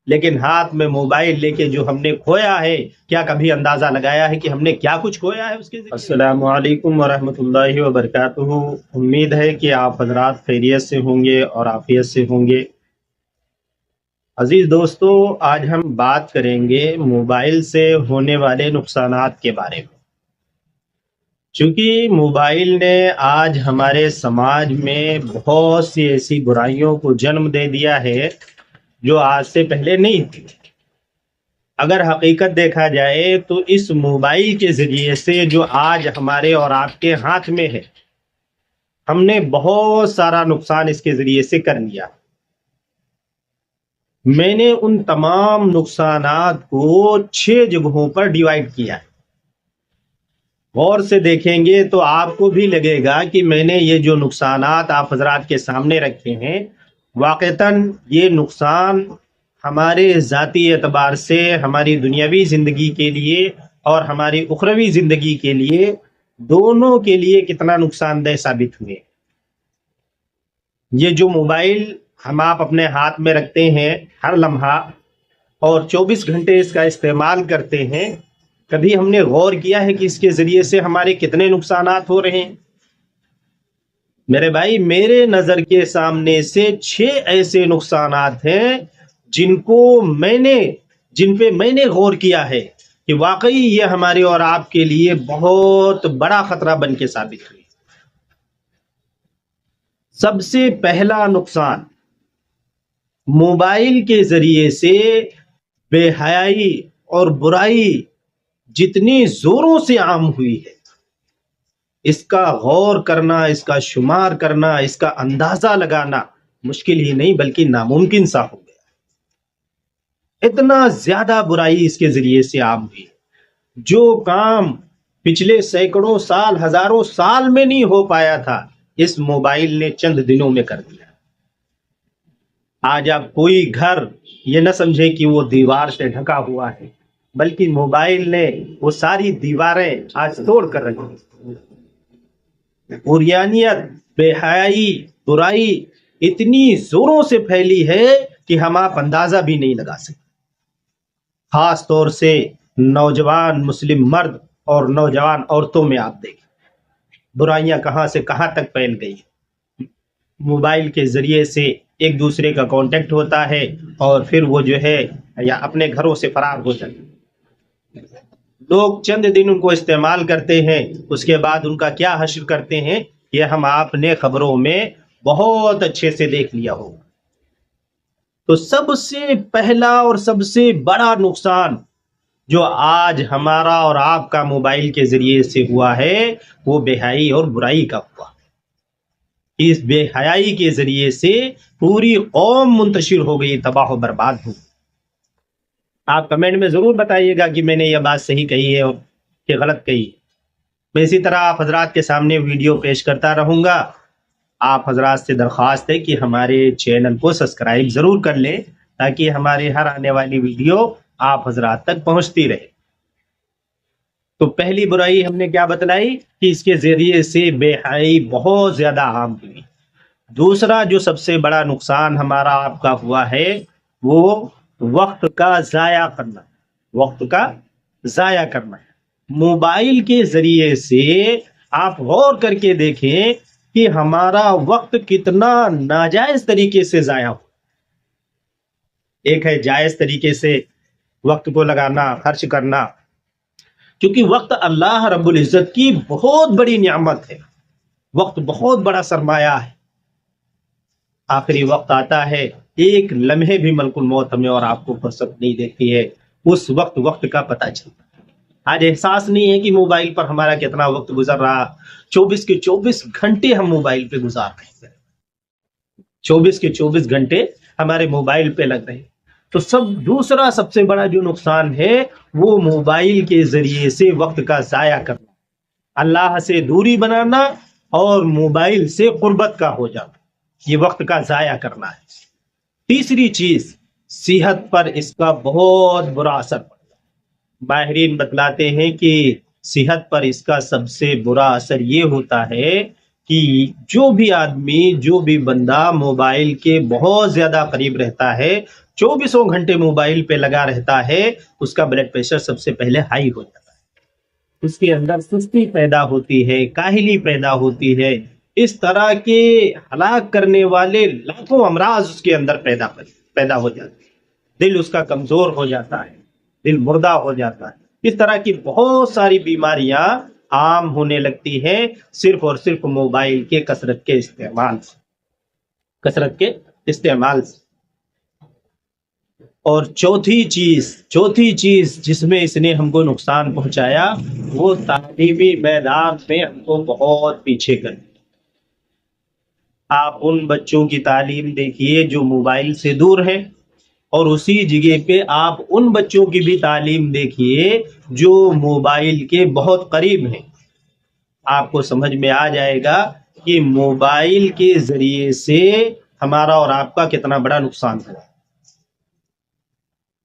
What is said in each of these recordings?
لیکن ہاتھ میں موبائل لے کے جو ہم نے کھویا ہے، کیا کبھی اندازہ لگایا ہے کہ ہم نے کیا کچھ کھویا ہے اس کے ذریعے؟ السلام علیکم ورحمۃ اللہ وبرکاتہ۔ امید ہے کہ آپ حضرات خیریت سے ہوں گے اور عافیت سے ہوں گے۔ عزیز دوستو، آج ہم بات کریں گے موبائل سے ہونے والے نقصانات کے بارے میں۔ چونکہ موبائل نے آج ہمارے سماج میں بہت سی ایسی برائیوں کو جنم دے دیا ہے جو آج سے پہلے نہیں تھی۔ اگر حقیقت دیکھا جائے تو اس موبائل کے ذریعے سے جو آج ہمارے اور آپ کے ہاتھ میں ہے، ہم نے بہت سارا نقصان اس کے ذریعے سے کر لیا۔ میں نے ان تمام نقصانات کو 6 جگہوں پر ڈیوائیڈ کیا ہے۔ غور سے دیکھیں گے تو آپ کو بھی لگے گا کہ میں نے یہ جو نقصانات آپ حضرات کے سامنے رکھے ہیں، واقعتاً یہ نقصان ہمارے ذاتی اعتبار سے ہماری دنیاوی زندگی کے لیے اور ہماری اخروی زندگی کے لیے دونوں کے لیے کتنا نقصان دہ ثابت ہوئے۔ یہ جو موبائل ہم آپ اپنے ہاتھ میں رکھتے ہیں ہر لمحہ اور 24 گھنٹے اس کا استعمال کرتے ہیں، کبھی ہم نے غور کیا ہے کہ اس کے ذریعے سے ہمارے کتنے نقصانات ہو رہے ہیں؟ میرے بھائی، میرے نظر کے سامنے سے 6 ایسے نقصانات ہیں جن پہ میں نے غور کیا ہے کہ واقعی یہ ہمارے اور آپ کے لیے بہت بڑا خطرہ بن کے ثابت ہوئی۔ سب سے پہلا نقصان، موبائل کے ذریعے سے بے حیائی اور برائی جتنی زوروں سے عام ہوئی ہے، اس کا غور کرنا، اس کا شمار کرنا، اس کا اندازہ لگانا مشکل ہی نہیں بلکہ ناممکن سا ہو گیا۔ اتنا زیادہ برائی اس کے ذریعے سے عام ہوئی، جو کام پچھلے سینکڑوں سال، ہزاروں سال میں نہیں ہو پایا تھا، اس موبائل نے چند دنوں میں کر دیا۔ آج آپ کوئی گھر یہ نہ سمجھے کہ وہ دیوار سے ڈھکا ہوا ہے، بلکہ موبائل نے وہ ساری دیواریں آج توڑ کر رکھی۔ عریانیت، بے حیائی، برائی اتنی زوروں سے پھیلی ہے کہ ہم آپ اندازہ بھی نہیں لگا سکتے۔ خاص طور سے نوجوان مسلم مرد اور نوجوان عورتوں میں آپ دیکھیں برائیاں کہاں سے کہاں تک پھیل گئی۔ موبائل کے ذریعے سے ایک دوسرے کا کانٹیکٹ ہوتا ہے اور پھر وہ جو ہے یا اپنے گھروں سے فرار ہو جاتے ہیں۔ لوگ چند دن ان کو استعمال کرتے ہیں، اس کے بعد ان کا کیا حشر کرتے ہیں، یہ ہم آپ نے خبروں میں بہت اچھے سے دیکھ لیا ہوگا۔ تو سب سے پہلا اور سب سے بڑا نقصان جو آج ہمارا اور آپ کا موبائل کے ذریعے سے ہوا ہے، وہ بے حیائی اور برائی کا ہوا۔ اس بے حیائی کے ذریعے سے پوری قوم منتشر ہو گئی، تباہ و برباد ہو گئی۔ آپ کمنٹ میں ضرور بتائیے گا کہ میں نے یہ بات صحیح کہی ہے کہ غلط کہی ہے۔ میں اسی طرح آپ حضرات کے سامنے ویڈیو پیش کرتا رہوں گا۔ آپ حضرات سے درخواست ہے کہ ہمارے چینل کو سبسکرائب ضرور کر لیں تاکہ ہماری ہر آنے والی ویڈیو آپ حضرات تک پہنچتی رہے۔ تو پہلی برائی ہم نے کیا بتلائی کہ اس کے ذریعے سے بے حیائی بہت زیادہ عام ہوئی۔ دوسرا جو سب سے بڑا نقصان ہمارا آپ کا ہوا ہے، وہ وقت کا ضائع کرنا۔ وقت کا ضائع کرنا ہے۔ موبائل کے ذریعے سے آپ غور کر کے دیکھیں کہ ہمارا وقت کتنا ناجائز طریقے سے ضائع ہو۔ ایک ہے جائز طریقے سے وقت کو لگانا، خرچ کرنا، کیونکہ وقت اللہ رب العزت کی بہت بڑی نعمت ہے۔ وقت بہت بڑا سرمایہ ہے۔ آخری وقت آتا ہے، ایک لمحے بھی ملک الموت ہمیں اور آپ کو فرصت نہیں دیتی ہے، اس وقت کا پتہ چلتا ہے۔ آج احساس نہیں ہے کہ موبائل پر ہمارا کتنا وقت گزر رہا۔ 24 کے 24 گھنٹے ہم موبائل پہ گزار رہے ہیں۔ 24 کے 24 گھنٹے ہمارے موبائل پہ لگ رہے ہیں۔ تو دوسرا سب سے بڑا جو نقصان ہے وہ موبائل کے ذریعے سے وقت کا ضائع کرنا، اللہ سے دوری بنانا اور موبائل سے قربت کا ہو جانا، یہ وقت کا ضائع کرنا ہے۔ تیسری چیز، صحت پر اس کا بہت برا اثر پڑتا ہے۔ ماہرین بتلاتے ہیں کہ صحت پر اس کا سب سے برا اثر یہ ہوتا ہے کہ جو بھی آدمی جو بھی بندہ موبائل کے بہت زیادہ قریب رہتا ہے 24 گھنٹے موبائل پہ لگا رہتا ہے اس کا بلڈ پریشر سب سے پہلے ہائی ہو جاتا ہے، اس کے اندر سستی پیدا ہوتی ہے، کاہلی پیدا ہوتی ہے، اس طرح کے ہلاک کرنے والے لاکھوں امراض اس کے اندر پیدا ہو جاتے ہیں، دل اس کا کمزور ہو جاتا ہے، دل مردہ ہو جاتا ہے، اس طرح کی بہت ساری بیماریاں عام ہونے لگتی ہے صرف اور صرف موبائل کے کثرت کے استعمال سے۔ اور چوتھی چیز جس میں اس نے ہم کو نقصان پہنچایا وہ تعلیمی میدان میں ہم کو بہت پیچھے کر دیا۔ آپ ان بچوں کی تعلیم دیکھیے جو موبائل سے دور ہیں، اور اسی جگہ پہ آپ ان بچوں کی بھی تعلیم دیکھیے جو موبائل کے بہت قریب ہیں۔ آپ کو سمجھ میں آ جائے گا کہ موبائل کے ذریعے سے ہمارا اور آپ کا کتنا بڑا نقصان ہوا،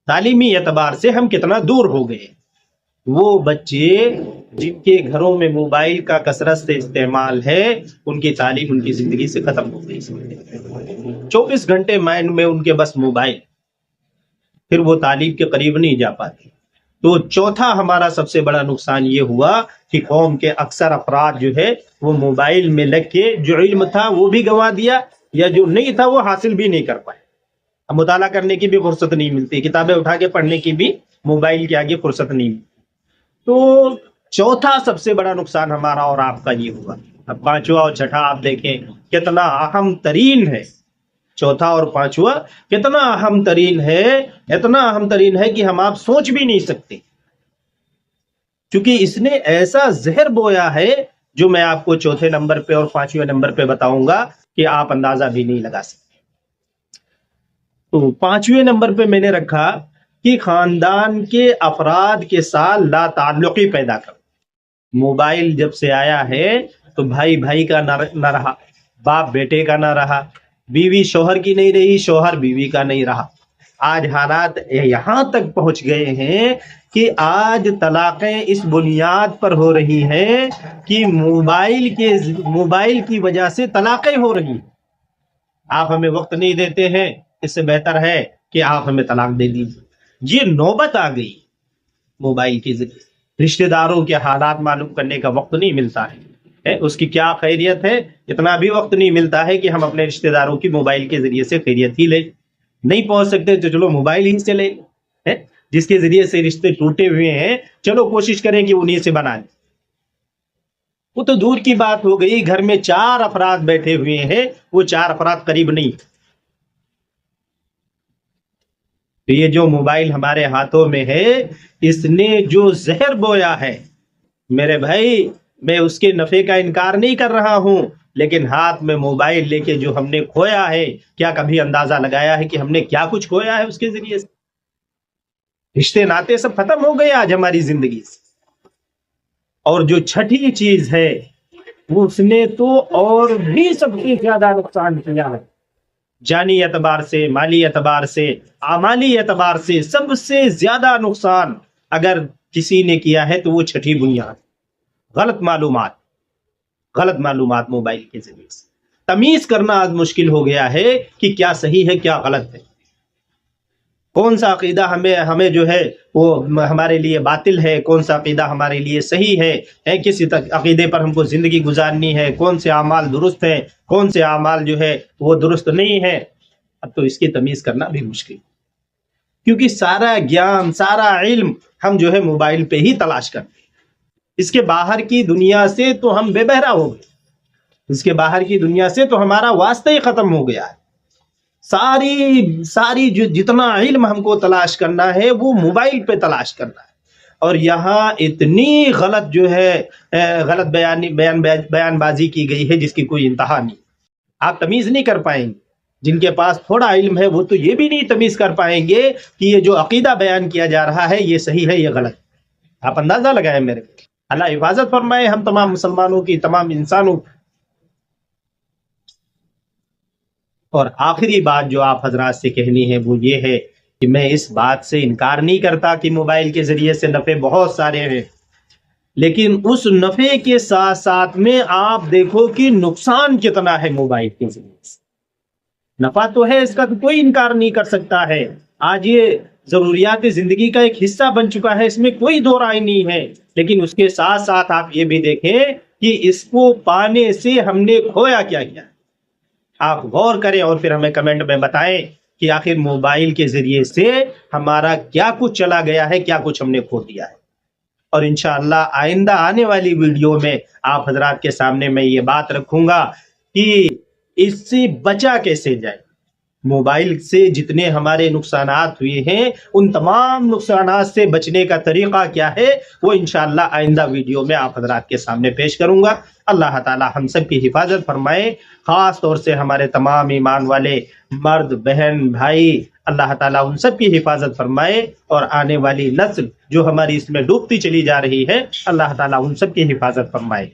تعلیمی اعتبار سے ہم کتنا دور ہو گئے۔ وہ بچے جن کے گھروں میں موبائل کا کثرت سے استعمال ہے ان کی تعلیم ان کی زندگی سے ختم ہو گئی، 24 گھنٹے مائنڈ میں ان کے بس موبائل، پھر وہ تعلیم کے قریب نہیں جا پاتے۔ تو چوتھا ہمارا سب سے بڑا نقصان یہ ہوا کہ قوم کے اکثر افراد جو ہے وہ موبائل میں لگ کے جو علم تھا وہ بھی گنوا دیا، یا جو نہیں تھا وہ حاصل بھی نہیں کر پائے۔ اب مطالعہ کرنے کی بھی فرصت نہیں ملتی، کتابیں اٹھا کے پڑھنے کی بھی موبائل کے آگے فرصت نہیں ملتی۔ تو چوتھا سب سے بڑا نقصان ہمارا اور آپ کا یہ ہوا۔ اب پانچواں اور چھٹا آپ دیکھیں کتنا اہم ترین ہے، چوتھا اور پانچواں کتنا اہم ترین ہے، اتنا اہم ترین ہے کہ ہم آپ سوچ بھی نہیں سکتے، کیونکہ اس نے ایسا زہر بویا ہے جو میں آپ کو چوتھے نمبر پہ اور پانچویں نمبر پہ بتاؤں گا کہ آپ اندازہ بھی نہیں لگا سکتے۔ تو پانچویں نمبر پہ میں نے رکھا کہ خاندان کے افراد کے ساتھ لا تعلقی پیدا کر۔ موبائل جب سے آیا ہے تو بھائی بھائی کا نہ رہا، باپ بیٹے کا نہ رہا، بیوی شوہر کی نہیں رہی، شوہر بیوی کا نہیں رہا۔ آج حالات یہاں تک پہنچ گئے ہیں کہ آج طلاقیں اس بنیاد پر ہو رہی ہیں کہ موبائل کی وجہ سے طلاقیں ہو رہی ہیں۔ آپ ہمیں وقت نہیں دیتے ہیں، اس سے بہتر ہے کہ آپ ہمیں طلاق دے دیجیے۔ یہ نوبت آ گئی موبائل کے ذریعے، رشتہ داروں کے حالات معلوم کرنے کا وقت نہیں ملتا ہے، اس کی کیا خیریت ہے اتنا بھی وقت نہیں ملتا ہے کہ ہم اپنے رشتہ داروں کی موبائل کے ذریعے سے خیریت ہی لیں۔ نہیں پہنچ سکتے تو چلو موبائل ہی سے لیں، جس کے ذریعے سے رشتے ٹوٹے ہوئے ہیں چلو کوشش کریں کہ انہیں سے بنائیں۔ وہ تو دور کی بات ہو گئی، گھر میں 4 افراد بیٹھے ہوئے ہیں، وہ 4 افراد قریب نہیں۔ تو یہ جو موبائل ہمارے ہاتھوں میں ہے اس نے جو زہر بویا ہے، میرے بھائی میں اس کے نفع کا انکار نہیں کر رہا ہوں، لیکن ہاتھ میں موبائل لے کے جو ہم نے کھویا ہے، کیا کبھی اندازہ لگایا ہے کہ ہم نے کیا کچھ کھویا ہے اس کے ذریعے سے؟ رشتے ناطے سب ختم ہو گئے آج ہماری زندگی سے۔ اور جو چھٹی چیز ہے اس نے تو اور بھی سب سے زیادہ نقصان کیا ہے، جانی اعتبار سے، مالی اعتبار سے، اعمالی اعتبار سے سب سے زیادہ نقصان اگر کسی نے کیا ہے تو وہ چھٹی بنیاد، غلط معلومات موبائل کے ذریعے سے تمیز کرنا آج مشکل ہو گیا ہے کہ کیا صحیح ہے کیا غلط ہے، کون سا عقیدہ ہمیں جو ہے وہ ہمارے لیے باطل ہے، کون سا عقیدہ ہمارے لیے صحیح ہے، کس عقیدے پر ہم کو زندگی گزارنی ہے، کون سے اعمال درست ہیں، کون سے اعمال جو ہے وہ درست نہیں ہے۔ اب تو اس کی تمیز کرنا بھی مشکل، کیونکہ سارا گیان، سارا علم ہم جو ہے موبائل پہ ہی تلاش کرتے ہیں۔ اس کے باہر کی دنیا سے تو ہم بے بہرا ہو گئے، اس کے باہر کی دنیا سے تو ہمارا واسطہ ہی ختم ہو گیا ہے۔ ساری جو جتنا علم ہم کو تلاش کرنا ہے وہ موبائل پہ تلاش کرنا ہے، اور یہاں اتنی غلط جو ہے غلط بیان بازی کی گئی ہے جس کی کوئی انتہا نہیں۔ آپ تمیز نہیں کر پائیں گے، جن کے پاس تھوڑا علم ہے وہ تو یہ بھی نہیں تمیز کر پائیں گے کہ یہ جو عقیدہ بیان کیا جا رہا ہے یہ صحیح ہے یہ غلط ہے۔ آپ اندازہ لگائیں میرے، اللہ حفاظت فرمائے ہم تمام مسلمانوں کی، تمام انسانوں کی۔ اور آخری بات جو آپ حضرات سے کہنی ہے وہ یہ ہے کہ میں اس بات سے انکار نہیں کرتا کہ موبائل کے ذریعے سے نفع بہت سارے ہیں، لیکن اس نفع کے ساتھ ساتھ میں آپ دیکھو کہ نقصان کتنا ہے موبائل کے ذریعے سے۔ نفع تو ہے، اس کا تو کوئی انکار نہیں کر سکتا ہے، آج یہ ضروریات زندگی کا ایک حصہ بن چکا ہے، اس میں کوئی دو رائے نہیں ہے، لیکن اس کے ساتھ ساتھ آپ یہ بھی دیکھیں کہ اس کو پانے سے ہم نے کھویا کیا کیا۔ آپ غور کریں اور پھر ہمیں کمنٹ میں بتائیں کہ آخر موبائل کے ذریعے سے ہمارا کیا کچھ چلا گیا ہے، کیا کچھ ہم نے کھو دیا ہے۔ اور انشاءاللہ آئندہ آنے والی ویڈیو میں آپ حضرات کے سامنے میں یہ بات رکھوں گا کہ اس سے بچا کیسے جائے۔ موبائل سے جتنے ہمارے نقصانات ہوئے ہیں ان تمام نقصانات سے بچنے کا طریقہ کیا ہے وہ انشاءاللہ آئندہ ویڈیو میں آپ حضرات کے سامنے پیش کروں گا۔ اللہ تعالی ہم سب کی حفاظت فرمائے، خاص طور سے ہمارے تمام ایمان والے مرد بہن بھائی، اللہ تعالیٰ ان سب کی حفاظت فرمائے، اور آنے والی نسل جو ہماری اس میں ڈوبتی چلی جا رہی ہے اللہ تعالیٰ ان سب کی حفاظت فرمائے۔